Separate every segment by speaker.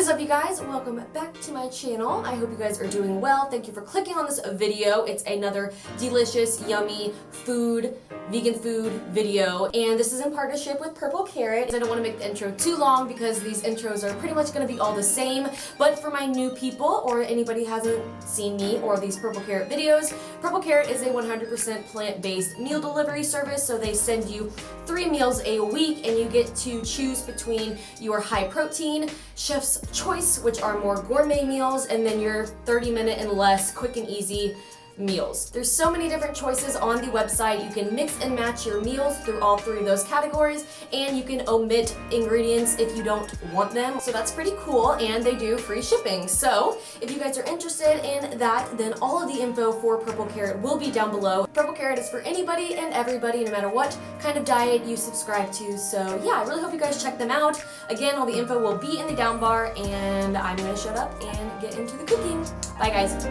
Speaker 1: is up, you guys? Welcome back to my channel. I hope you guys are doing well. Thank you for clicking on this video. It's another delicious, yummy food, vegan food video, and this is in partnership with Purple Carrot. I don't want to make the intro too long because these intros are pretty much going to be all the same, but for my new people or anybody who hasn't seen me or these Purple Carrot videos, Purple Carrot is a 100% plant-based meal delivery service, so they send you 3 meals a week and you get to choose between your high protein, chef's choice, which are more gourmet meals, and then your 30-minute and less quick and easy meals. There's so many different choices on the website. You can mix and match your meals through all 3 of those categories, and you can omit ingredients if you don't want them. So that's pretty cool, and they do free shipping. So if you guys are interested in that, then all of the info for Purple Carrot will be down below. Purple Carrot is for anybody and everybody, no matter what kind of diet you subscribe to. So yeah, I really hope you guys check them out. Again, all the info will be in the down bar, and I'm gonna shut up and get into the cooking. Bye guys.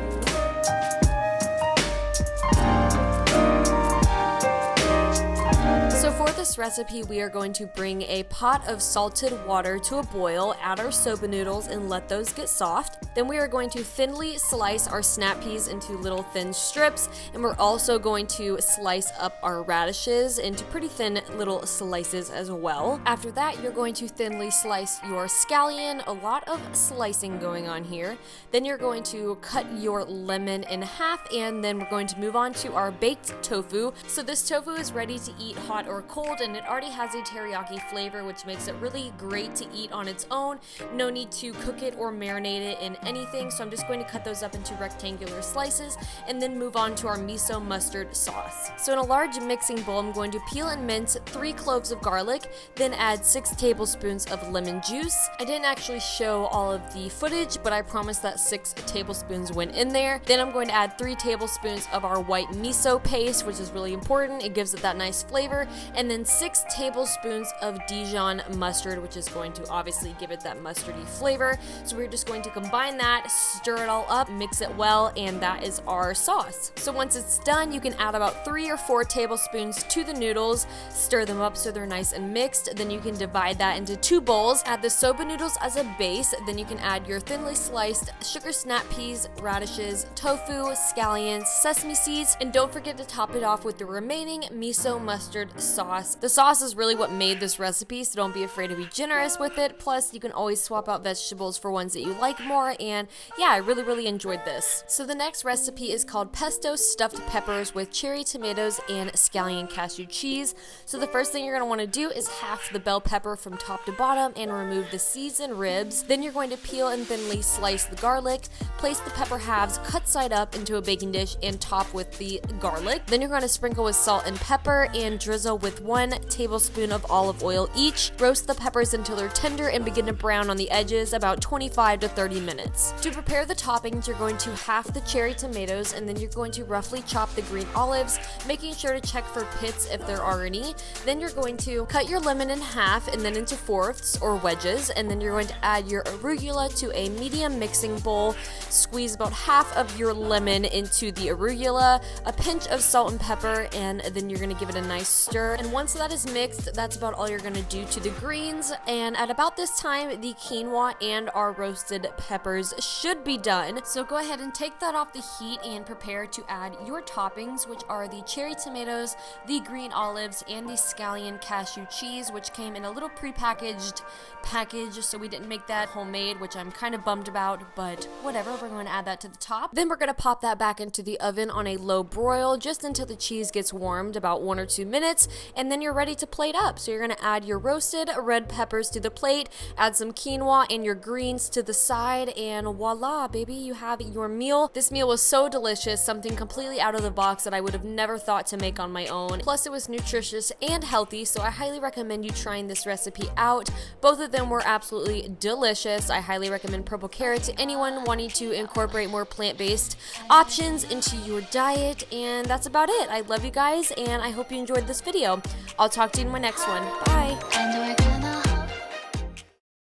Speaker 1: So for this recipe, we are going to bring a pot of salted water to a boil, add our soba noodles, and let those get soft. Then we are going to thinly slice our snap peas into little thin strips, and we're also going to slice up our radishes into pretty thin little slices as well. After that, you're going to thinly slice your scallion, a lot of slicing going on here. Then you're going to cut your lemon in half, and then we're going to move on to our baked tofu. So this tofu is ready to eat hot or cold, and it already has a teriyaki flavor, which makes it really great to eat on its own. No need to cook it or marinate it in anything, so I'm just going to cut those up into rectangular slices and then move on to our miso mustard sauce. So in a large mixing bowl, I'm going to peel and mince 3 cloves of garlic, then add 6 tablespoons of lemon juice. I didn't actually show all of the footage, but I promise that 6 tablespoons went in there. Then I'm going to add 3 tablespoons of our white miso paste, which is really important. It gives it that nice flavor. And then 6 tablespoons of Dijon mustard, which is going to obviously give it that mustardy flavor. So we're just going to combine that, stir it all up, mix it well, and that is our sauce. So once it's done, you can add about 3 or 4 tablespoons to the noodles, stir them up so they're nice and mixed. Then you can divide that into 2 bowls, add the soba noodles as a base, then you can add your thinly sliced sugar snap peas, radishes, tofu, scallions, sesame seeds, and don't forget to top it off with the remaining miso mustard sauce. The sauce is really what made this recipe, so don't be afraid to be generous with it. Plus, you can always swap out vegetables for ones that you like more, and yeah, I really enjoyed this. So the next recipe is called Pesto stuffed peppers with cherry tomatoes and scallion cashew cheese. So the first thing you're going to want to do is half the bell pepper from top to bottom and remove the seeds and ribs. Then you're going to peel and thinly slice the garlic, place the pepper halves cut side up into a baking dish and top with the garlic. Then you're going to sprinkle with salt and pepper and drizzle with 1 tablespoon of olive oil each. Roast the peppers until they're tender and begin to brown on the edges, about 25 to 30 minutes. To prepare the toppings, you're going to half the cherry tomatoes, and then you're going to roughly chop the green olives, making sure to check for pits if there are any. Then you're going to cut your lemon in half and then into fourths or wedges, and then you're going to add your arugula to a medium mixing bowl. Squeeze about half of your lemon into the arugula, a pinch of salt and pepper, and then you're going to give it a nice stir. And once that is mixed, that's about all you're going to do to the greens. And at about this time, the quinoa and our roasted peppers should be done. So go ahead and take that off the heat and prepare to add your toppings, which are the cherry tomatoes, the green olives, and the scallion cashew cheese, which came in a little prepackaged package, so we didn't make that homemade, which I'm kind of bummed about, but whatever, we're going to add that to the top. Then we're going to pop that back into the oven on a low broil just until the cheese gets warmed, about 1 or 2 minutes, and then you're ready to plate up. So you're going to add your roasted red peppers to the plate, add some quinoa and your greens to the side, and voila, baby, you have your meal. This meal was so delicious, something completely out of the box that I would have never thought to make on my own. Plus, it was nutritious and healthy, so I highly recommend you trying this recipe out. Both of them were absolutely delicious. I highly recommend Purple Carrot to anyone wanting to incorporate more plant-based options into your diet, and that's about it. I love you guys, and I hope you enjoyed this video. I'll talk to you in my next one. Bye!